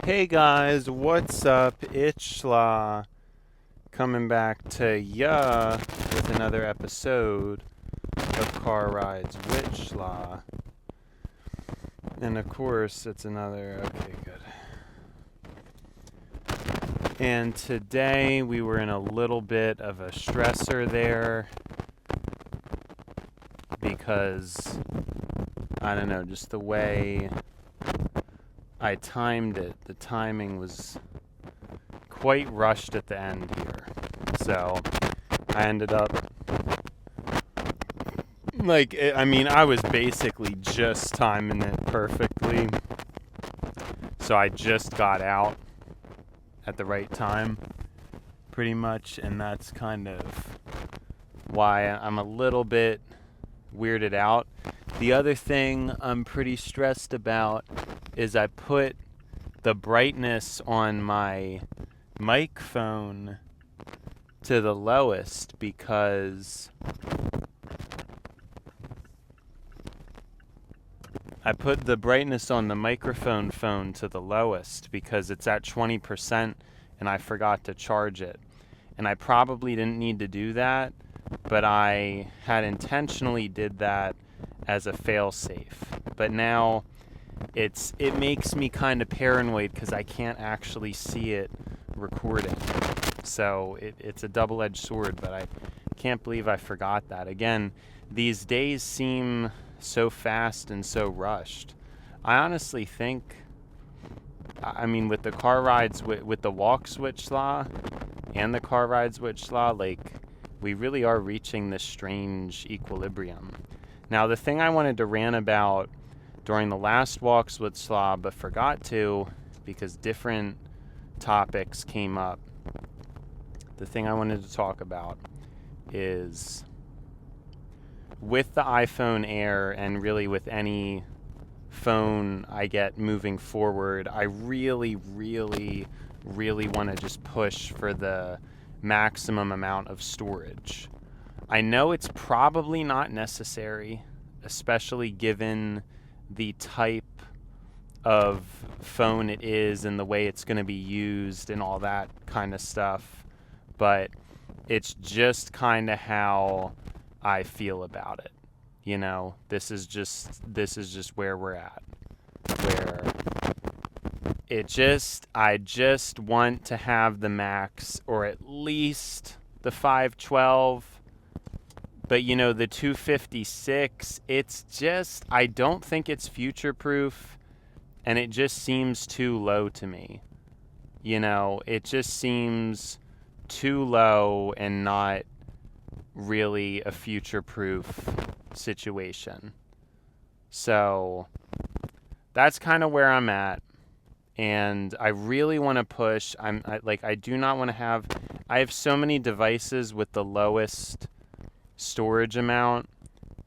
Hey guys, what's up? Itchla coming back to ya with another episode of Car Rides Witchla. And of course, it's another. Okay, good. And today we were in a little bit of a stressor there because I don't know, just the way I timed it. The timing was quite rushed at the end here. So I ended up I was basically just timing it perfectly. So I just got out at the right time, pretty much, and that's kind of why I'm a little bit weirded out. The other thing I'm pretty stressed about is I put the brightness on my mic phone to the lowest because I put the brightness on the microphone phone to the lowest because it's at 20% and I forgot to charge it. And I probably didn't need to do that, but I had intentionally did that as a fail-safe. But now it makes me kind of paranoid because I can't actually see it recording. So it's a double-edged sword, but I can't believe I forgot that. Again, these days seem so fast and so rushed. I honestly think, with the car rides, with the walk switch law and the car rides switch law, we really are reaching this strange equilibrium. Now, the thing I wanted to rant about during the last walk switch law, but forgot to because different topics came up, the thing I wanted to talk about is with the iPhone Air and really with any phone I get moving forward, I really, really, really want to just push for the maximum amount of storage. I know it's probably not necessary, especially given the type of phone it is and the way it's going to be used and all that kind of stuff, but it's just kind of how I feel about it. You know, this is just where we're at. Where I just want to have the max, or at least the 512. But the 256, I don't think it's future proof, and it just seems too low to me. It just seems too low and not really a future-proof situation. So that's kind of where I'm at, and I really want to push. I do not want to have. I have so many devices with the lowest storage amount,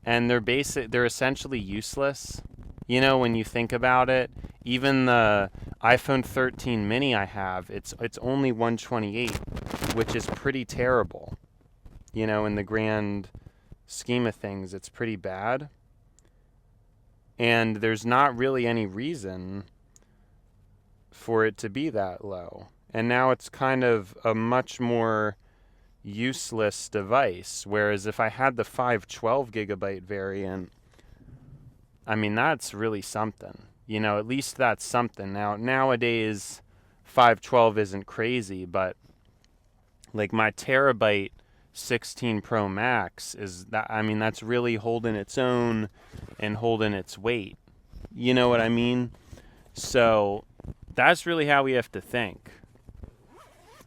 and they're essentially useless. When you think about it, even the iPhone 13 mini I have, it's only 128, which is pretty terrible. In the grand scheme of things, it's pretty bad. And there's not really any reason for it to be that low. And now it's kind of a much more useless device. Whereas if I had the 512 gigabyte variant, that's really something. At least that's something. Now, nowadays, 512 isn't crazy, but my terabyte 16 Pro Max is that. That's really holding its own and holding its weight. You know what I mean? So that's really how we have to think.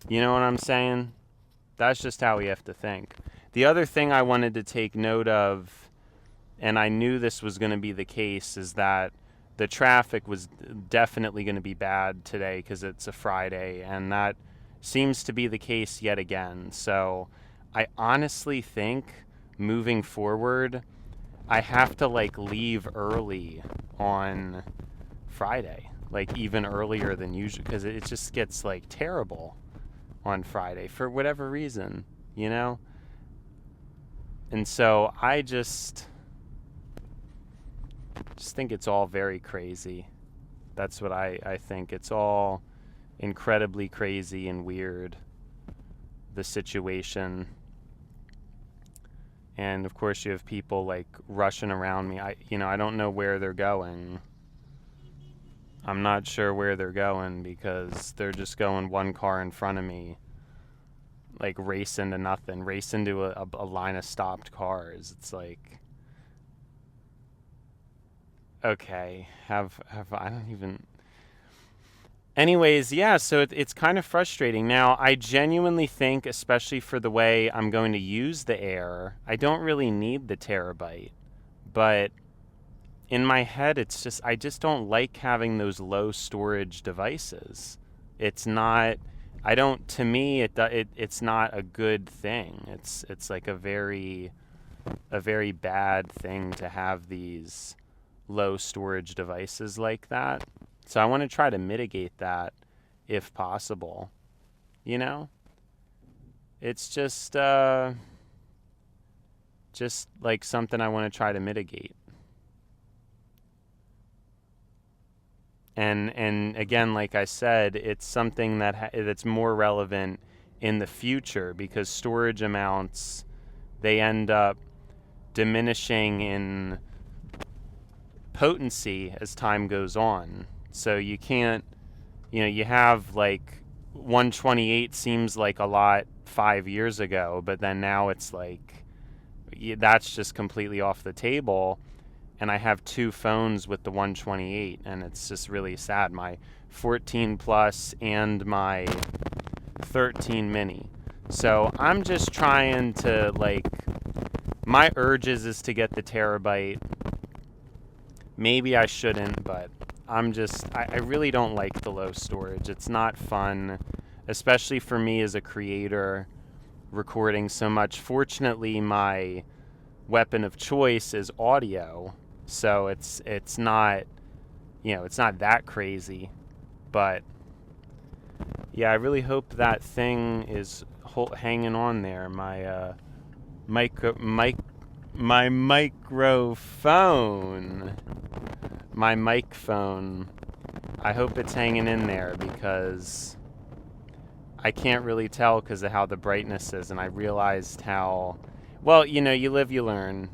You know what I'm saying? That's just how we have to think. The other thing I wanted to take note of, and I knew this was going to be the case, is that the traffic was definitely going to be bad today because it's a Friday, and that seems to be the case yet again. So I honestly think moving forward, I have to leave early on Friday, even earlier than usual, because it just gets terrible on Friday for whatever reason, And so I just think it's all very crazy. That's what I think. It's all incredibly crazy and weird, the situation. And of course you have people like rushing around me. I don't know where they're going. I'm not sure where they're going because they're just going one car in front of me, like race into nothing, race into a line of stopped cars. It's like, okay, I don't even. Anyways, yeah, so it's kind of frustrating. Now, I genuinely think, especially for the way I'm going to use the Air, I don't really need the terabyte. But in my head, it's just, I just don't like having those low storage devices. It's not, I don't, to me, it's not a good thing. It's like a very bad thing to have these low storage devices like that. So I want to try to mitigate that if possible. You know? It's just like something I want to try to mitigate. And again, like I said, it's something that's more relevant in the future because storage amounts, they end up diminishing in potency as time goes on. So you can't, you have like 128 seems like a lot 5 years ago, but then now it's like, that's just completely off the table. And I have two phones with the 128, and it's just really sad. My 14 Plus and my 13 Mini. So I'm just trying to, like, my urges is to get the terabyte. Maybe I shouldn't, but I really don't like the low storage. It's not fun, especially for me as a creator recording so much. Fortunately, my weapon of choice is audio, so it's not, it's not that crazy. But yeah, I really hope that thing is hanging on there. My my microphone. My mic phone. I hope it's hanging in there because I can't really tell because of how the brightness is, and I realized how, well, you live, you learn.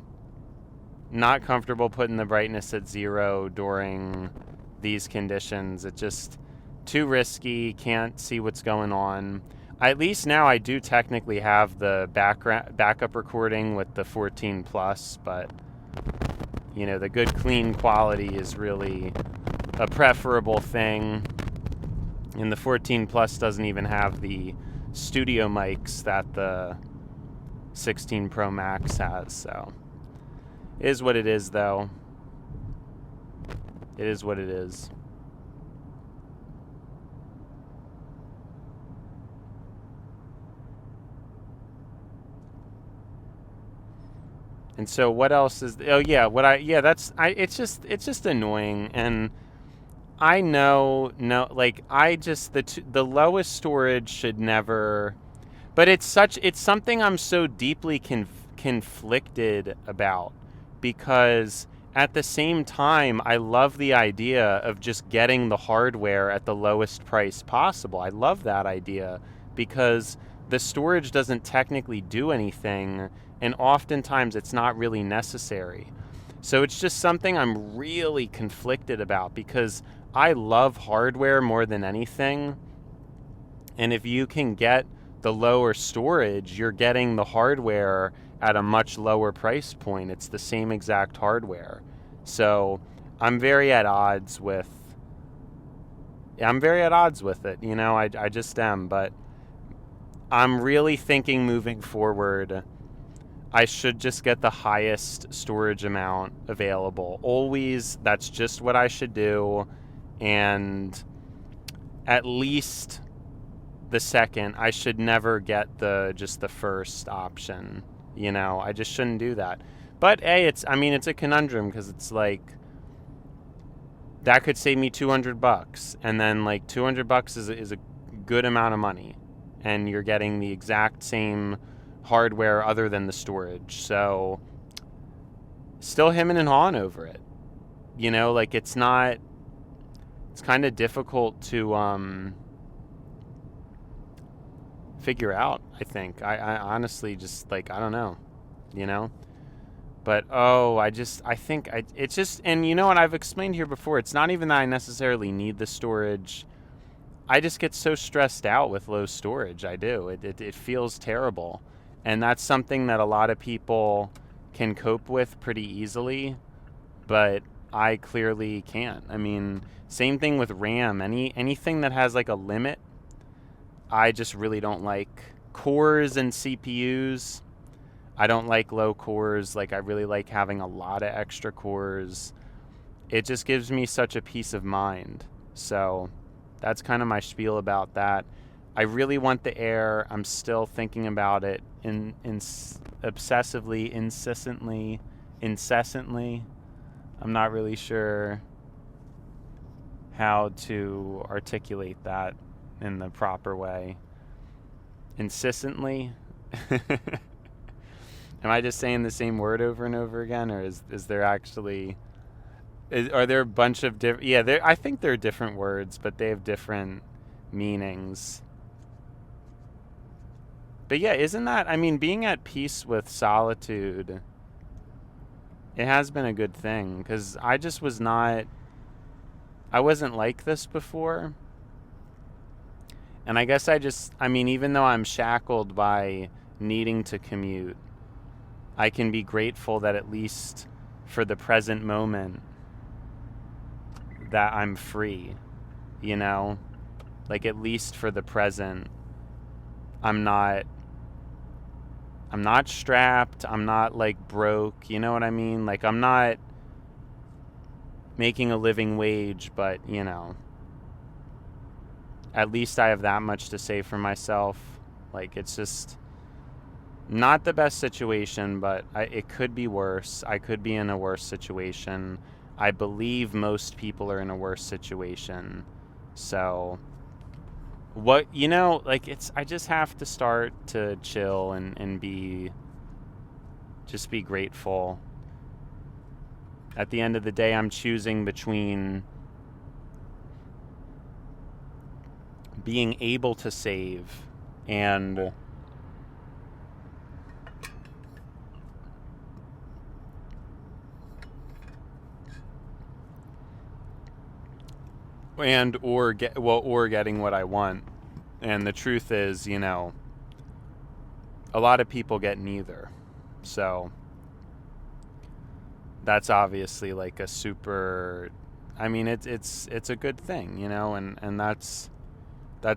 Not comfortable putting the brightness at 0 during these conditions. It's just too risky, can't see what's going on. At least now I do technically have the backup recording with the 14 Plus, but the good clean quality is really a preferable thing. And the 14 Plus doesn't even have the studio mics that the 16 Pro Max has, so it is what it is, though. It is what it is. And so what else is, it's just annoying. And I know, like, the lowest storage should never, but it's something I'm so deeply conflicted about, because at the same time, I love the idea of just getting the hardware at the lowest price possible. I love that idea because the storage doesn't technically do anything, and oftentimes it's not really necessary. So it's just something I'm really conflicted about because I love hardware more than anything. And if you can get the lower storage, you're getting the hardware at a much lower price point. It's the same exact hardware. So I'm very at odds with it. I just am. But I'm really thinking moving forward, I should just get the highest storage amount available. Always, that's just what I should do. And at least the second, I should never get just the first option. I just shouldn't do that. But it's a conundrum because it's like, that could save me $200, and then like $200 is a good amount of money, and you're getting the exact same hardware other than the storage. So still hemming and hawing over it. Like it's it's kind of difficult to figure out, I think. I honestly just, like, I don't know, you know? But, I think it's just, and you know what I've explained here before, it's not even that I necessarily need the storage. I just get so stressed out with low storage. I do. It feels terrible. And that's something that a lot of people can cope with pretty easily, but I clearly can't. I mean, same thing with RAM. Anything that has like a limit, I just really don't like. Cores and CPUs, I don't like low cores. Like, I really like having a lot of extra cores. It just gives me such a peace of mind. So that's kind of my spiel about that. I really want the Air. I'm still thinking about it obsessively, incessantly. I'm not really sure how to articulate that in the proper way. Insistently? Am I just saying the same word over and over again, or is there actually... are there a bunch of different... Yeah, I think they're different words, but they have different meanings. But yeah, isn't that... I mean, being at peace with solitude, it has been a good thing, because I just was not... I wasn't like this before. And I guess I mean, even though I'm shackled by needing to commute, I can be grateful that at least for the present moment that I'm free, you know? Like, at least for the present, I'm not strapped, I'm not like broke, you know what I mean? Like, I'm not making a living wage, but you know, at least I have that much to say for myself. Like, it's just not the best situation, but it could be worse. I could be in a worse situation. I believe most people are in a worse situation. So, what, you know, like, I just have to start to chill and be grateful. At the end of the day, I'm choosing between being able to save and or getting what I want. And the truth is, you know, a lot of people get neither. So that's obviously like a super... I mean, it's a good thing, you know, and that's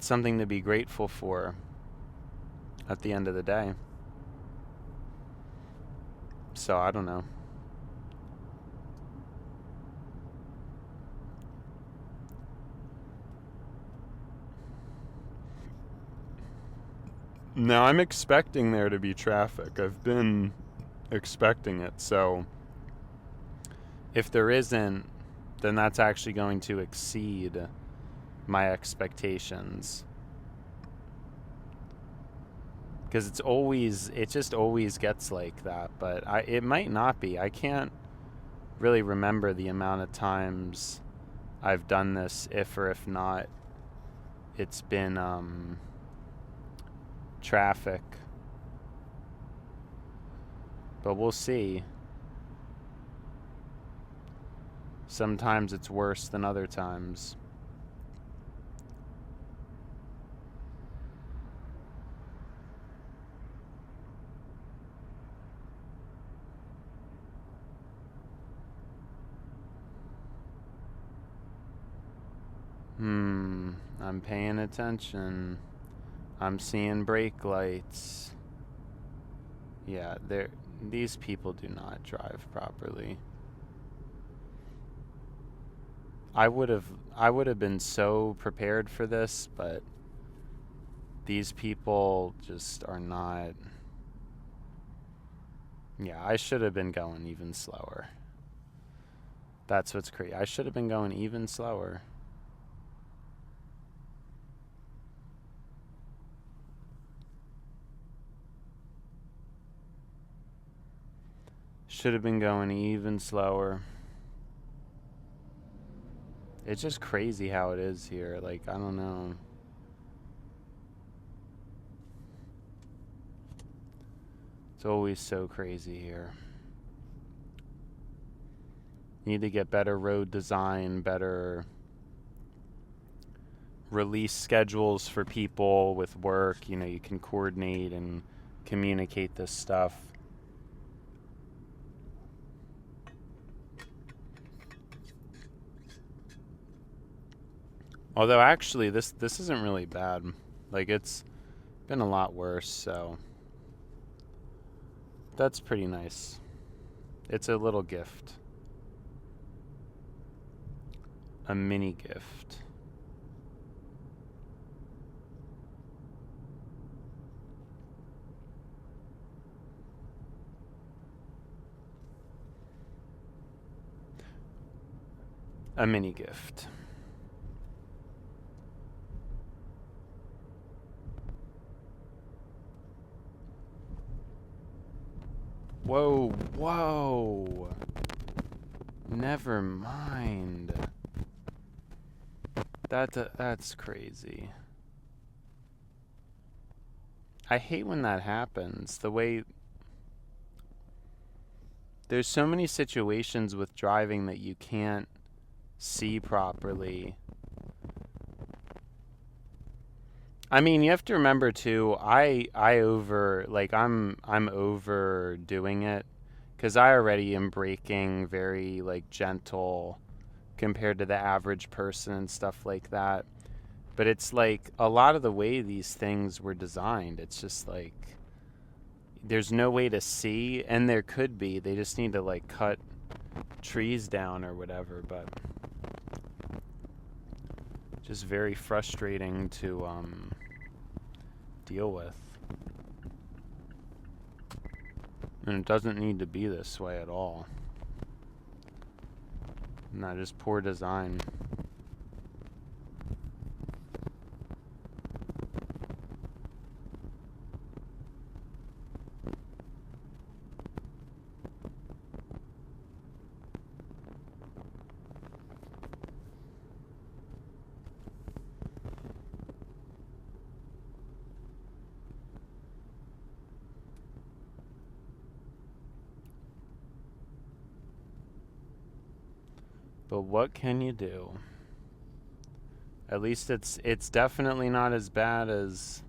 something to be grateful for at the end of the day. So I don't know. Now, I'm expecting there to be traffic. I've been expecting it. So if there isn't, then that's actually going to exceed my expectations. Because it just always gets like that. But it might not be. I can't really remember the amount of times I've done this, if or if not it's been traffic. But we'll see. Sometimes it's worse than other times. I'm paying attention. I'm seeing brake lights. Yeah, these people do not drive properly. I would have been so prepared for this, but these people just are not. Yeah, I should have been going even slower. That's what's crazy. I should have been going even slower. Should have been going even slower. It's just crazy how it is here. Like, I don't know. It's always so crazy here. Need to get better road design, better release schedules for people with work. You know, you can coordinate and communicate this stuff. Although actually this isn't really bad. Like, it's been a lot worse, so that's pretty nice. It's a little gift. A mini gift. A mini gift. Whoa, whoa. Never mind. That's crazy. I hate when that happens. The way there's so many situations with driving that you can't see properly. I mean, you have to remember too, I'm overdoing it because I already am braking very like gentle compared to the average person and stuff like that. But it's like a lot of the way these things were designed, it's just like there's no way to see, and there could be. They just need to like cut trees down or whatever, but just very frustrating to deal with. And it doesn't need to be this way at all. Not just poor design. But what can you do? At least it's definitely not as bad as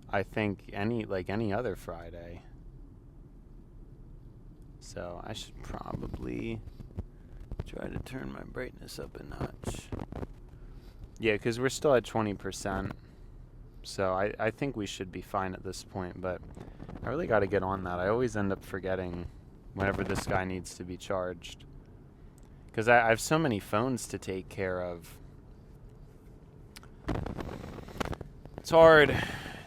I think any other Friday. So I should probably try to turn my brightness up a notch. Yeah, because we're still at 20%. So I think we should be fine at this point, but I really got to get on that. I always end up forgetting whenever this guy needs to be charged. Because I have so many phones to take care of. It's hard.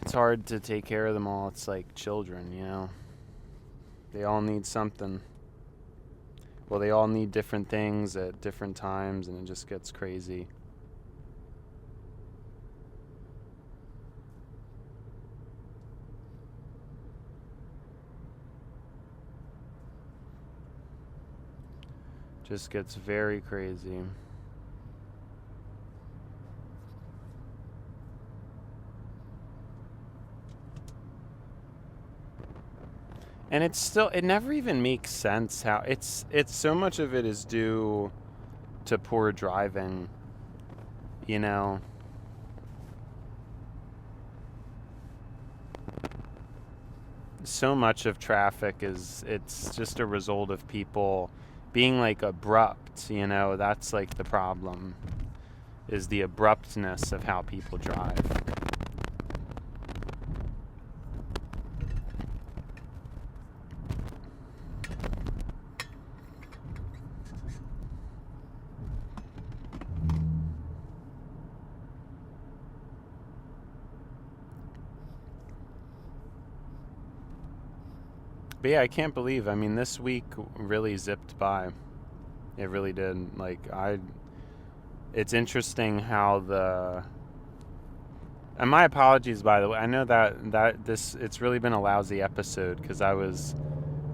It's hard to take care of them all. It's like children, you know. They all need something. Well, they all need different things at different times, and it just gets crazy. Just gets very crazy. And it's still, it never even makes sense how it's so much of it is due to poor driving, you know. So much of traffic it's just a result of people being like abrupt, you know. That's like the problem, is the abruptness of how people drive. But yeah, I can't believe, I mean, this week really zipped by. It really did. Like, it's interesting how and my apologies, by the way. I know that it's really been a lousy episode because I was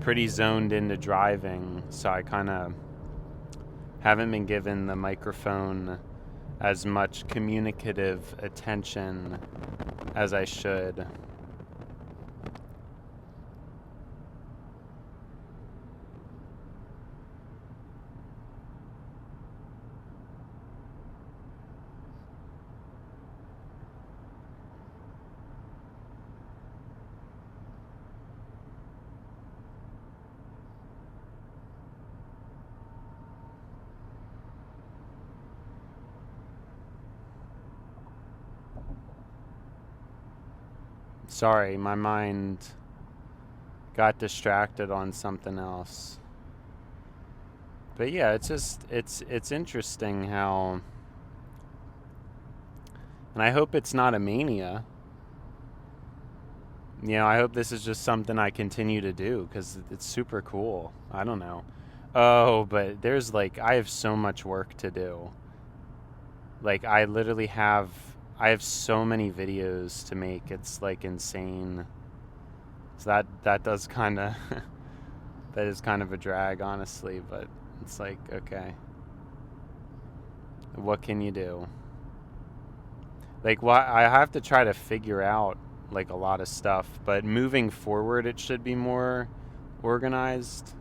pretty zoned into driving, so I kind of haven't been given the microphone as much communicative attention as I should. Sorry, my mind got distracted on something else. But yeah, it's interesting how, and I hope it's not a mania. You know, I hope this is just something I continue to do because it's super cool. I don't know. Oh, but there's like, I have so much work to do. Like, I have so many videos to make. It's like insane. So that does kind of, that is kind of a drag, honestly, but it's like, okay, what can you do? Like, I have to try to figure out like a lot of stuff, but moving forward, it should be more organized.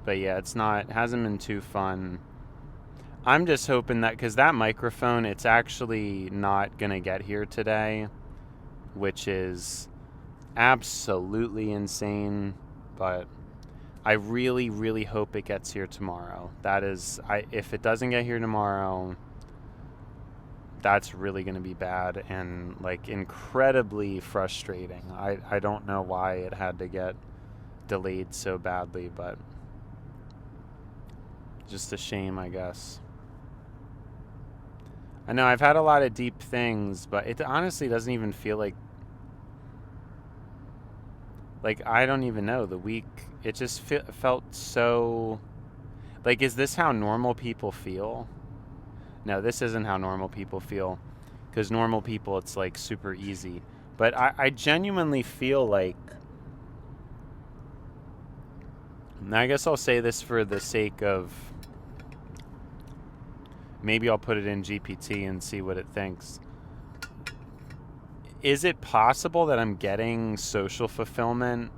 But yeah, it hasn't been too fun. I'm just hoping that, because that microphone, it's actually not going to get here today, which is absolutely insane, but I really, really hope it gets here tomorrow. If it doesn't get here tomorrow, that's really going to be bad and like incredibly frustrating. I don't know why it had to get delayed so badly, but just a shame, I guess. I know I've had a lot of deep things, but it honestly doesn't even feel like I don't even know. The week, it just felt so, like, is this how normal people feel? No, this isn't how normal people feel, because normal people, it's like super easy. But I genuinely feel like, and I guess I'll say this for the sake of, maybe I'll put it in GPT and see what it thinks. Is it possible that I'm getting social fulfillment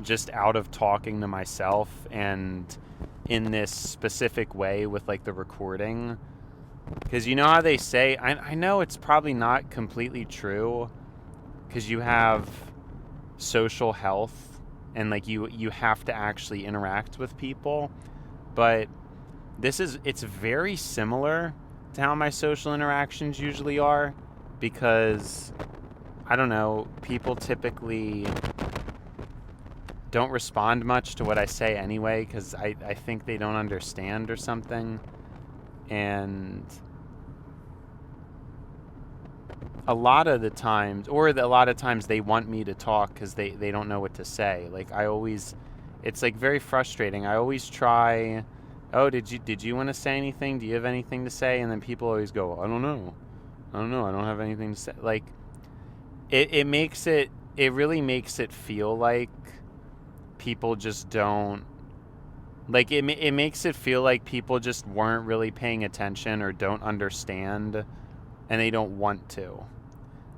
just out of talking to myself and in this specific way with like the recording? Because you know how they say, I know it's probably not completely true, because you have social health and like you have to actually interact with people, but it's very similar to how my social interactions usually are, because I don't know, people typically don't respond much to what I say anyway, because I think they don't understand or something. And a lot of times they want me to talk because they don't know what to say. Like, it's like very frustrating. I always try, oh, did you want to say anything? Do you have anything to say? And then people always go, I don't know. I don't have anything to say. Like, it really makes it feel like people just don't, like, it makes it feel like people just weren't really paying attention or don't understand, and they don't want to.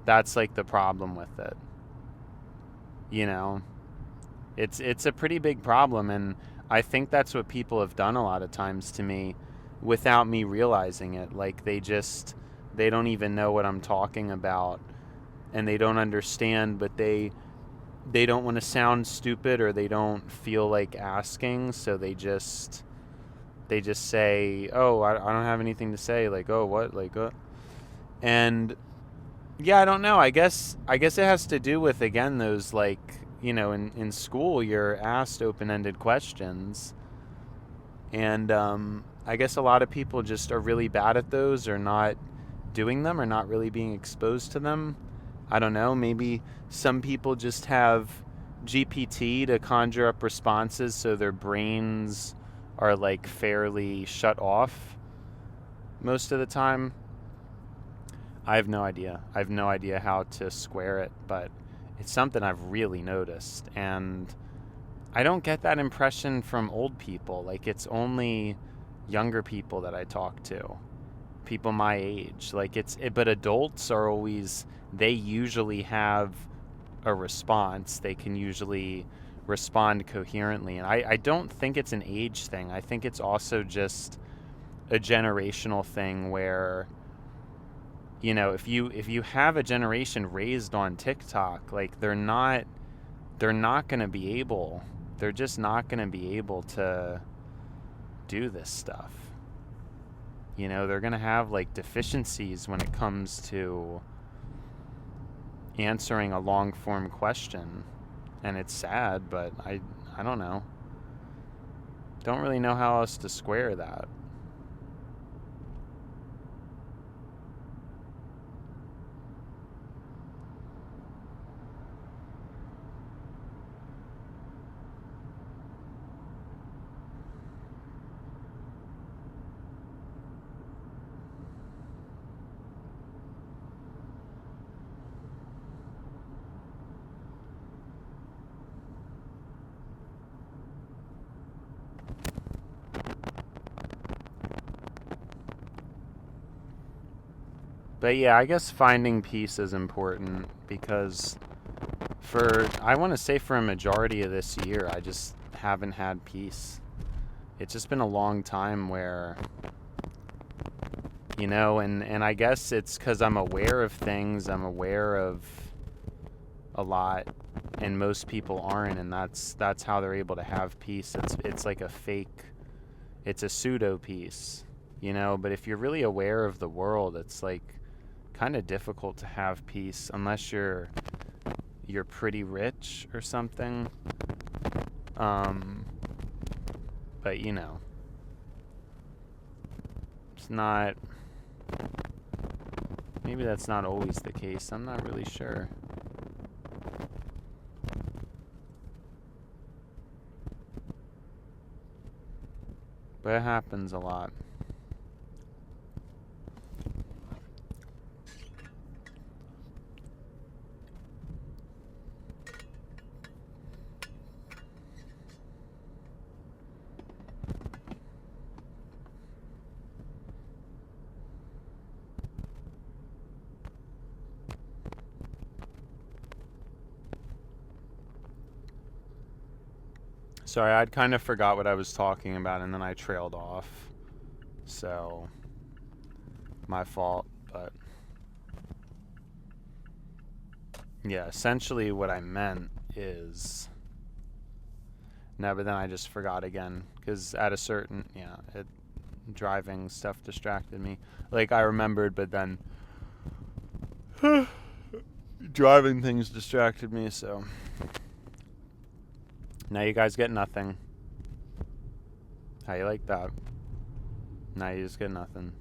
That's like the problem with it. You know, it's a pretty big problem, and I think that's what people have done a lot of times to me without me realizing it. Like, they don't even know what I'm talking about, and they don't understand, but they don't want to sound stupid, or they don't feel like asking, so they just say, oh, I don't have anything to say. Like, oh, what? Like, and yeah, I don't know. I guess it has to do with, again, those, like, you know, in school you're asked open-ended questions, and I guess a lot of people just are really bad at those, or not doing them, or not really being exposed to them. I don't know, maybe some people just have GPT to conjure up responses, so their brains are like fairly shut off most of the time. I have no idea. I have no idea how to square it, but it's something I've really noticed. And I don't get that impression from old people. Like, it's only younger people that I talk to. people my age. Like but adults are always, they usually have a response. They can usually respond coherently. And I don't think it's an age thing. I think it's also just a generational thing where, you know, if you have a generation raised on TikTok, like they're not going to be able, they're just not going to be able to do this stuff. You know, they're going to have like deficiencies when it comes to answering a long form question. And it's sad, but I don't know. Don't really know how else to square that. But yeah, I guess finding peace is important because I want to say for a majority of this year, I just haven't had peace. It's just been a long time where, you know, and I guess it's because I'm aware of things, I'm aware of a lot, and most people aren't, and that's how they're able to have peace. It's like a fake, it's a pseudo peace, you know. But if you're really aware of the world, it's like kind of difficult to have peace unless you're pretty rich or something. But you know, it's not, maybe that's not always the case. I'm not really sure. But it happens a lot. Sorry, I'd kind of forgot what I was talking about, and then I trailed off. So, my fault, but yeah, essentially what I meant is, no, but then I just forgot again, because at a certain, driving stuff distracted me. Like, I remembered, but then driving things distracted me, so now you guys get nothing. How you like that? Now you just get nothing.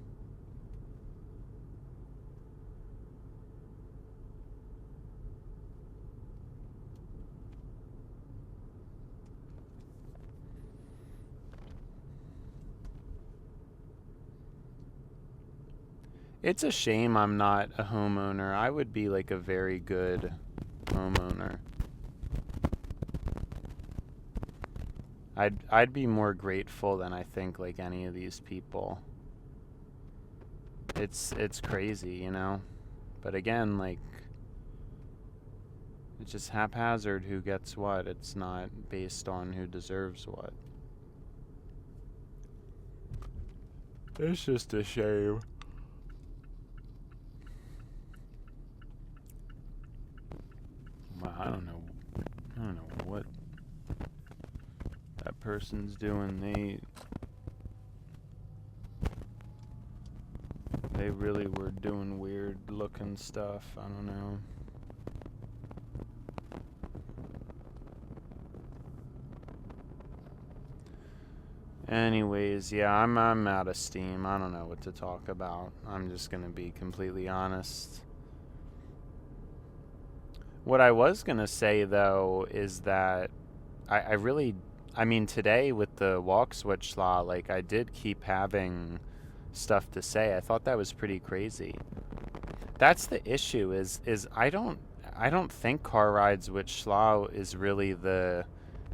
It's a shame I'm not a homeowner. I would be like a very good homeowner. I'd be more grateful than I think like any of these people. It's crazy, you know? But again, like, it's just haphazard who gets what. It's not based on who deserves what. It's just a shame. Well, I don't know what that person's doing. They really were doing weird looking stuff. I don't know. Anyways, yeah, I'm out of steam. I don't know what to talk about. I'm just gonna be completely honest. What I was gonna say though is that I mean, today with the walk switch law, like, I did keep having stuff to say. I thought that was pretty crazy. That's the issue is I don't think car rides with Schlau is really the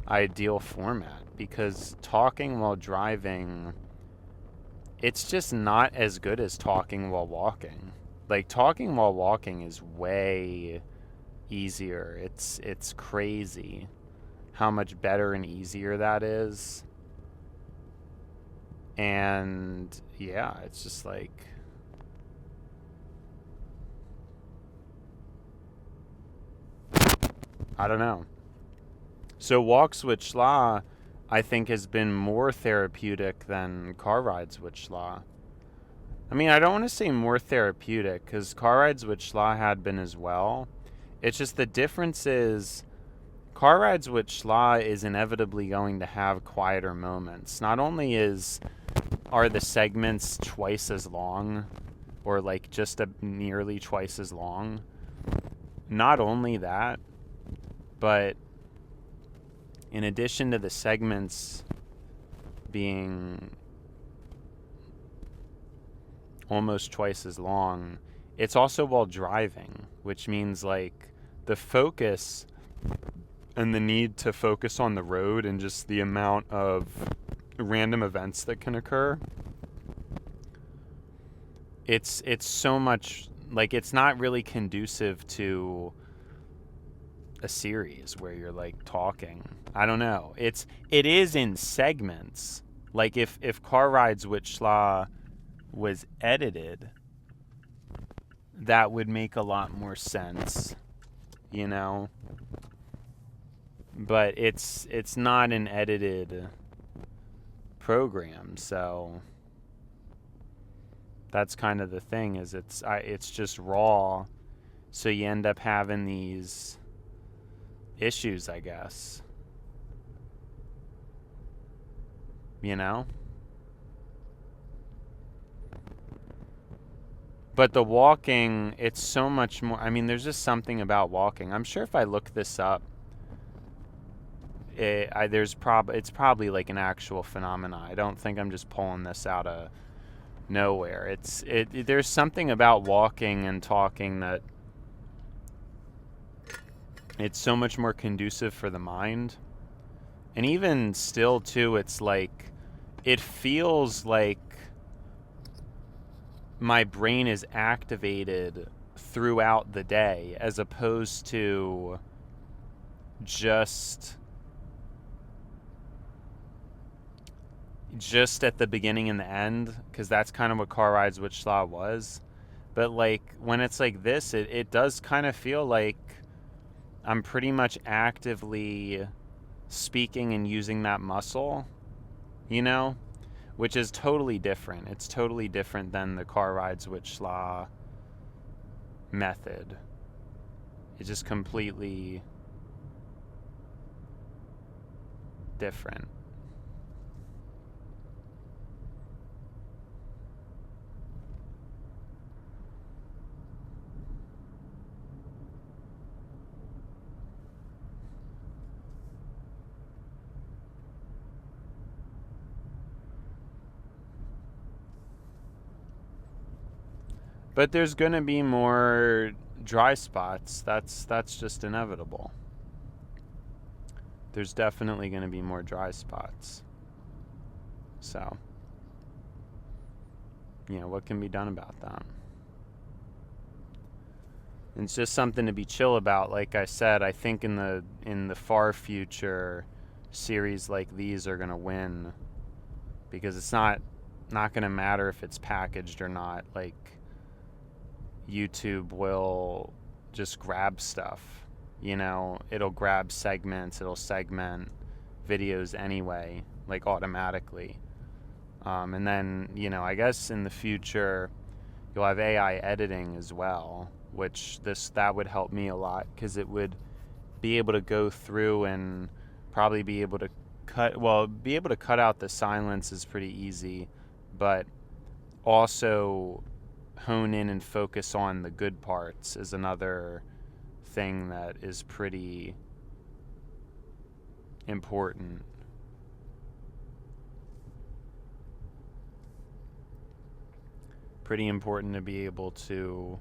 ideal format, because talking while driving, it's just not as good as talking while walking. Like, talking while walking is way easier. It's crazy how much better and easier that is. And yeah, it's just like, I don't know. So walks with schla, I think, has been more therapeutic than car rides with schla. I mean, I don't want to say more therapeutic, because car rides with schla had been as well. It's just the difference is car rides with schla is inevitably going to have quieter moments. Not only are the segments twice as long, or like just nearly twice as long, not only that, but in addition to the segments being almost twice as long, it's also while driving, which means like the focus and the need to focus on the road and just the amount of random events that can occur. It's so much, like, it's not really conducive to a series where you're like talking. I don't know. It is in segments. Like if Car Rides with Schla was edited, that would make a lot more sense, you know? But it's not an edited program, so that's kind of the thing, is it's just raw, so you end up having these issues, I guess. You know? But the walking, it's so much more. I mean, there's just something about walking. I'm sure if I look this up, it's probably like an actual phenomena. I don't think I'm just pulling this out of nowhere. There's something about walking and talking that it's so much more conducive for the mind. And even still too, it's like, it feels like my brain is activated throughout the day, as opposed to just at the beginning and the end, because that's kind of what Car Rides with Schla was. But like when it's like this, it does kind of feel like I'm pretty much actively speaking and using that muscle, you know, which is totally different. It's totally different than the Car Rides with Schla method. It's just completely different. But there's going to be more dry spots. That's just inevitable. There's definitely going to be more dry spots. So, you know, what can be done about that? It's just something to be chill about. Like I said, I think in the far future, series like these are going to win, because it's not going to matter if it's packaged or not. Like, YouTube will just grab stuff, you know, it'll grab segments, it'll segment videos anyway, like automatically. And then, you know, I guess in the future you'll have AI editing as well, which that would help me a lot, because it would be able to go through and probably be able to cut out the silence is pretty easy, but also hone in and focus on the good parts is another thing that is pretty important. Pretty important to be able to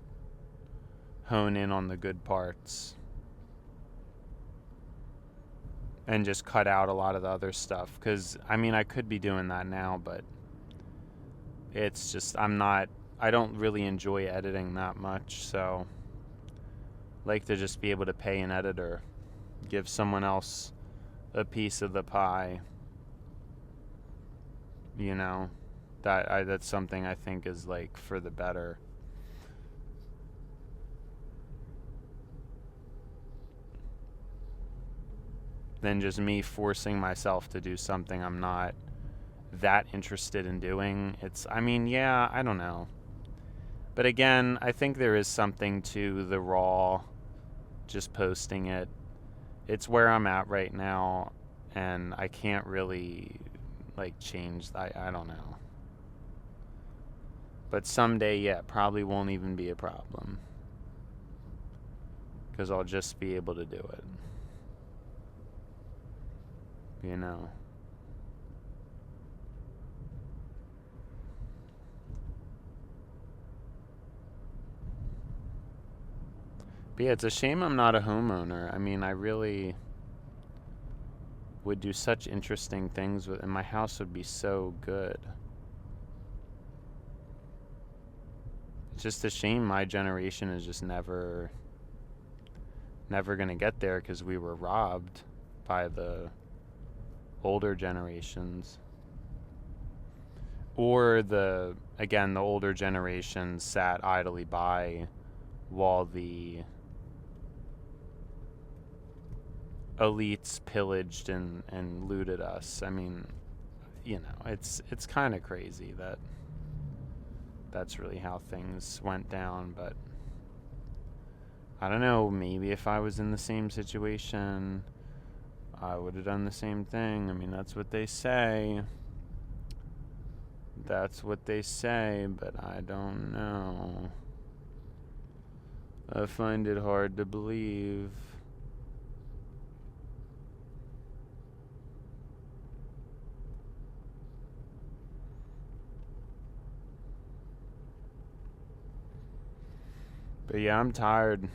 hone in on the good parts and just cut out a lot of the other stuff. Because, I mean, I could be doing that now, but it's just, I don't really enjoy editing that much, so like to just be able to pay an editor, give someone else a piece of the pie, you know. That's something I think is like for the better. Than just me forcing myself to do something I'm not that interested in doing. I mean, yeah, I don't know. But again, I think there is something to the raw, just posting it. It's where I'm at right now, and I can't really like change. I don't know. But someday, yeah, probably won't even be a problem, because I'll just be able to do it. You know. But yeah, it's a shame I'm not a homeowner. I mean, I really would do such interesting things with, and my house would be so good. It's just a shame my generation is just never gonna get there, because we were robbed by the older generations. Or the older generation sat idly by while the elites pillaged and looted us. I mean, you know, it's kind of crazy that that's really how things went down, but I don't know, maybe if I was in the same situation, I would have done the same thing. I mean, that's what they say. That's what they say, but I don't know. I find it hard to believe. But yeah, I'm tired.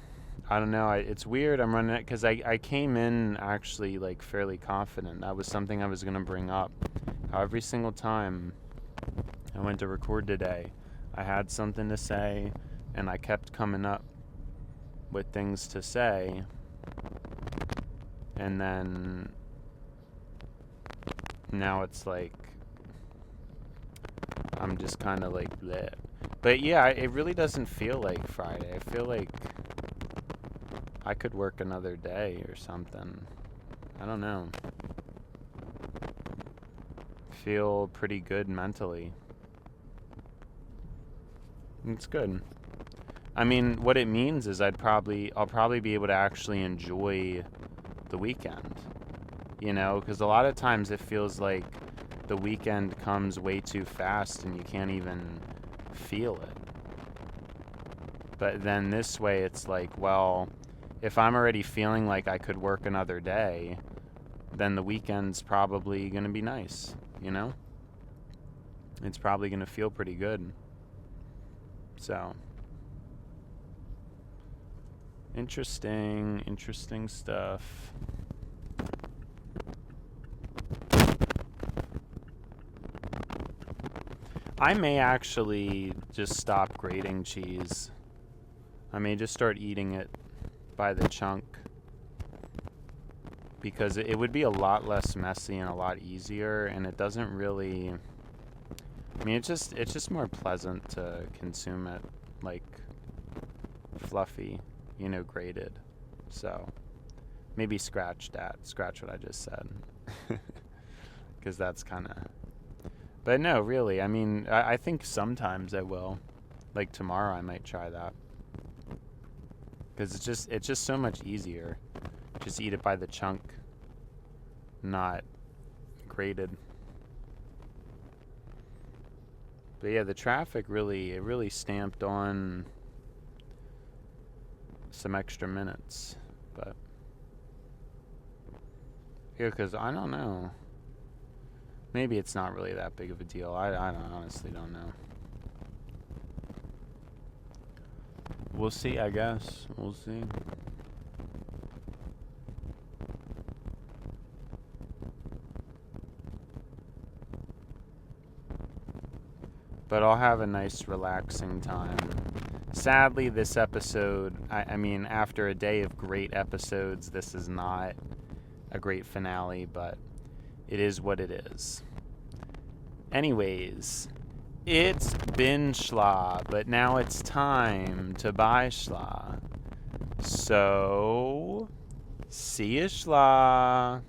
I don't know. It's weird. I'm running it because I came in actually like fairly confident. That was something I was going to bring up. How every single time I went to record today, I had something to say, and I kept coming up with things to say, and then now it's like I'm just kind of like bleh. But yeah, it really doesn't feel like Friday. I feel like I could work another day or something. I don't know. Feel pretty good mentally. It's good. I mean, what it means is I'll probably be able to actually enjoy the weekend. You know, because a lot of times it feels like the weekend comes way too fast and you can't even feel it. But then this way it's like, well, if I'm already feeling like I could work another day, then the weekend's probably going to be nice, you know? It's probably going to feel pretty good. So, interesting stuff. I may actually just stop grating cheese. I may just start eating it by the chunk, because it would be a lot less messy and a lot easier, and it doesn't really, I mean, it's just more pleasant to consume it like fluffy, you know, grated. So maybe scratch what I just said, because that's kind of, but no, really, I mean, I think sometimes I will, like tomorrow I might try that, because it's just so much easier. Just eat it by the chunk, not grated. But yeah, the traffic really stamped on some extra minutes. But yeah, because I don't know. Maybe it's not really that big of a deal. I honestly don't know. We'll see, I guess. We'll see. but I'll have a nice relaxing time. Sadly, this episode, I mean, after a day of great episodes, this is not a great finale, but it is what it is. Anyways, it's been schla, but now it's time to buy schla. So, see ya schla.